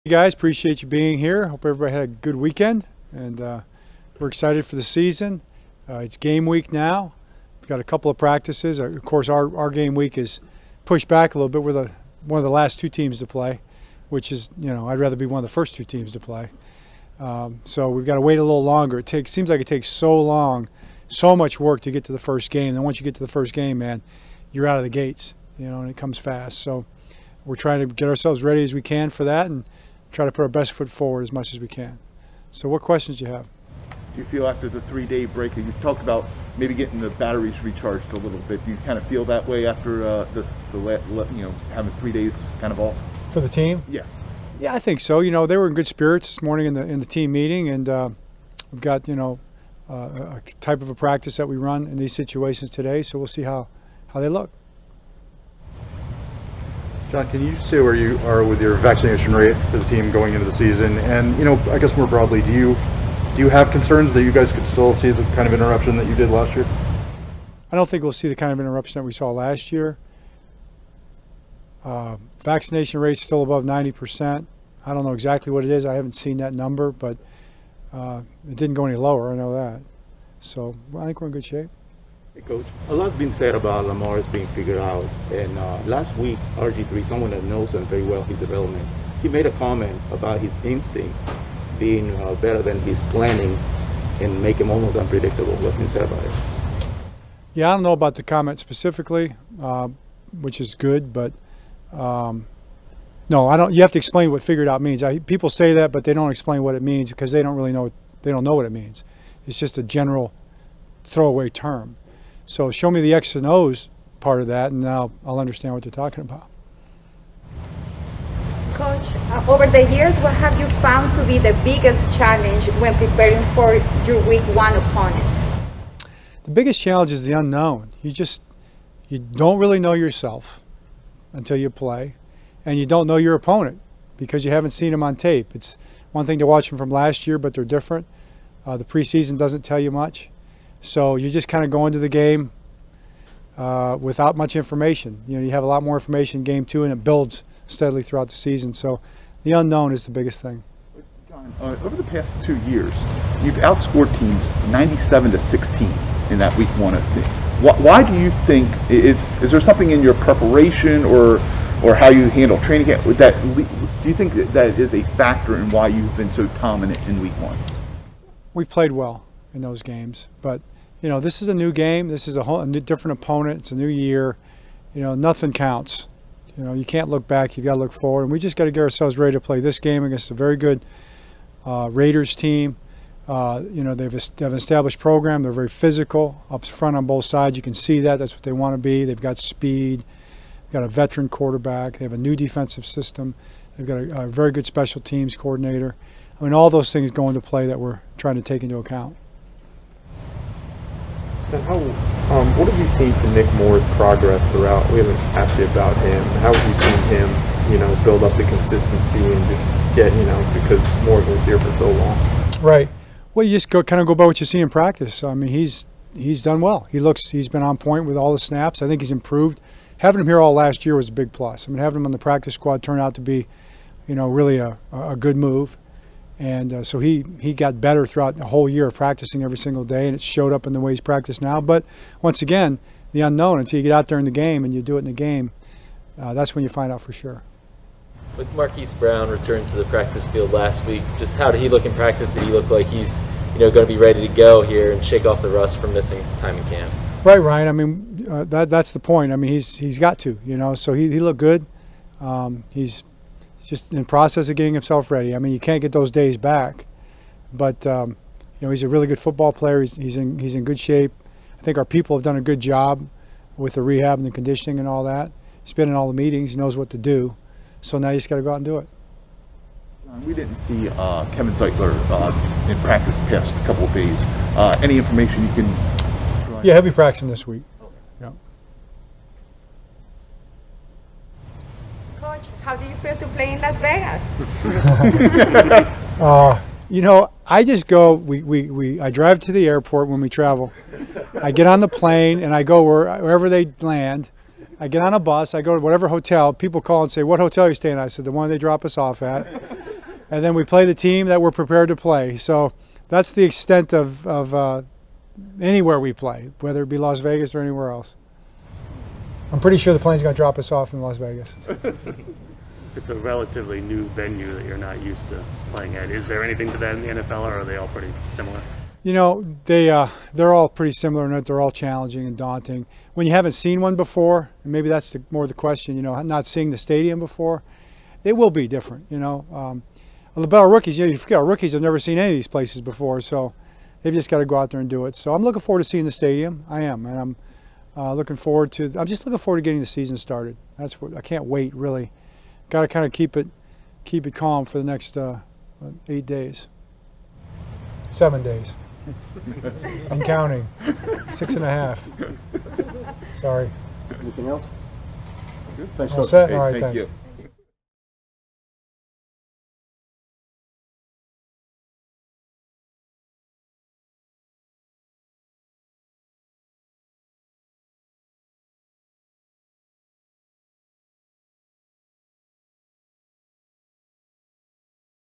Hey guys, appreciate you being here. Hope everybody had a good weekend, and we're excited for the season. It's game week now. We've got a couple of practices. Of course, our game week is pushed back a little bit. We're one of the last two teams to play, which is, I'd rather be one of the first two teams to play. So we've got to wait a little longer. Seems like it takes so long, so much work to get to the first game. And once you get to the first game, man, you're out of the gates, and it comes fast. So we're trying to get ourselves ready as we can for that and try to put our best foot forward as much as we can. So what questions do you have? Do you feel after the 3-day break, you talked about maybe getting the batteries recharged a little bit. Do you kind of feel that way after having 3 days kind of off? For the team? Yes. Yeah, I think so. They were in good spirits this morning in the team meeting, and we've got a type of a practice that we run in these situations today. So we'll see how they look. John, can you say where you are with your vaccination rate for the team going into the season? And, I guess more broadly, do you have concerns that you guys could still see the kind of interruption that you did last year? I don't think we'll see the kind of interruption that we saw last year. Vaccination rate's still above 90%. I don't know exactly what it is. I haven't seen that number, but it didn't go any lower. I know that. So I think we're in good shape. Hey, Coach, a lot's been said about Lamar's being figured out, and last week, RG3, someone that knows him very well, his development, he made a comment about his instinct being better than his planning and make him almost unpredictable. What's been said about it? Yeah, I don't know about the comment specifically, which is good, but no, I don't. You have to explain what figured out means. People say that, but they don't explain what it means because they don't really know. They don't know what it means. It's just a general throwaway term. So show me the X and O's part of that, and now I'll understand what they're talking about. Coach, over the years, what have you found to be the biggest challenge when preparing for your week one opponent? The biggest challenge is the unknown. You don't really know yourself until you play, and you don't know your opponent because you haven't seen them on tape. It's one thing to watch them from last year, but they're different. The preseason doesn't tell you much. So you just kind of go into the game without much information. You have a lot more information in game two, and it builds steadily throughout the season. So the unknown is the biggest thing. John, over the past 2 years, you've outscored teams 97-16 in that week one. Why do you think, is there something in your preparation or how you handle training camp do you think that is a factor in why you've been so dominant in week one? We've played well in those games, but this is a new game. This is a new, different opponent. It's a new year. Nothing counts. You can't look back. You've got to look forward. And we just got to get ourselves ready to play this game against a very good Raiders team. They have an established program. They're very physical up front on both sides. You can see that. That's what they want to be. They've got speed. They've got a veteran quarterback. They have a new defensive system. They've got a very good special teams coordinator. I mean, all those things go into play that we're trying to take into account. And what have you seen from Nick Moore's progress throughout? We haven't asked you about him. How have you seen him, build up the consistency and just get, because Moore was here for so long? Right. Well, you just go by what you see in practice. I mean, he's done well. He's been on point with all the snaps. I think he's improved. Having him here all last year was a big plus. I mean, having him on the practice squad turned out to be, really a good move. And so he got better throughout the whole year of practicing every single day, and it showed up in the way he's practiced now. But once again, the unknown, until you get out there in the game and you do it in the game, that's when you find out for sure. With Marquise Brown returned to the practice field last week, just how did he look in practice? Did he look like he's going to be ready to go here and shake off the rust from missing time in camp? Right, Ryan. I mean, that's the point. I mean, he's got to, so he looked good. He's just in process of getting himself ready. I mean, you can't get those days back, but he's a really good football player. He's in good shape. I think our people have done a good job with the rehab and the conditioning and all that. He's been in all the meetings. He knows what to do. So now you just got to go out and do it. We didn't see Kevin Zeitler in practice the past couple of days. Any information you can provide? Yeah, he'll be practicing this week. Yeah. Coach, how do you feel to play in Las Vegas? I just go. I drive to the airport when we travel. I get on the plane and I go wherever they land. I get on a bus. I go to whatever hotel. People call and say, "What hotel are you staying at?" I said, "The one they drop us off at." and then we play the team that we're prepared to play. So that's the extent of anywhere we play, whether it be Las Vegas or anywhere else. I'm pretty sure the plane's going to drop us off in Las Vegas. It's a relatively new venue that you're not used to playing at. Is there anything to that in the NFL, or are they all pretty similar? You know, they're all pretty similar in that they're all challenging and daunting. When you haven't seen one before, and maybe that's more the question, you know, not seeing the stadium before, it will be different, you know. About our rookies, you forget our rookies have never seen any of these places before, so they've just got to go out there and do it. So I'm looking forward to seeing the stadium. I am, and I'm just looking forward to getting the season started. That's what I can't wait, really. Got to kind of keep it calm for the next 8 days, 7 days, and counting, 6.5. Sorry. Anything else? Thanks, All Coach. set? Hey, All right, thank thanks. you.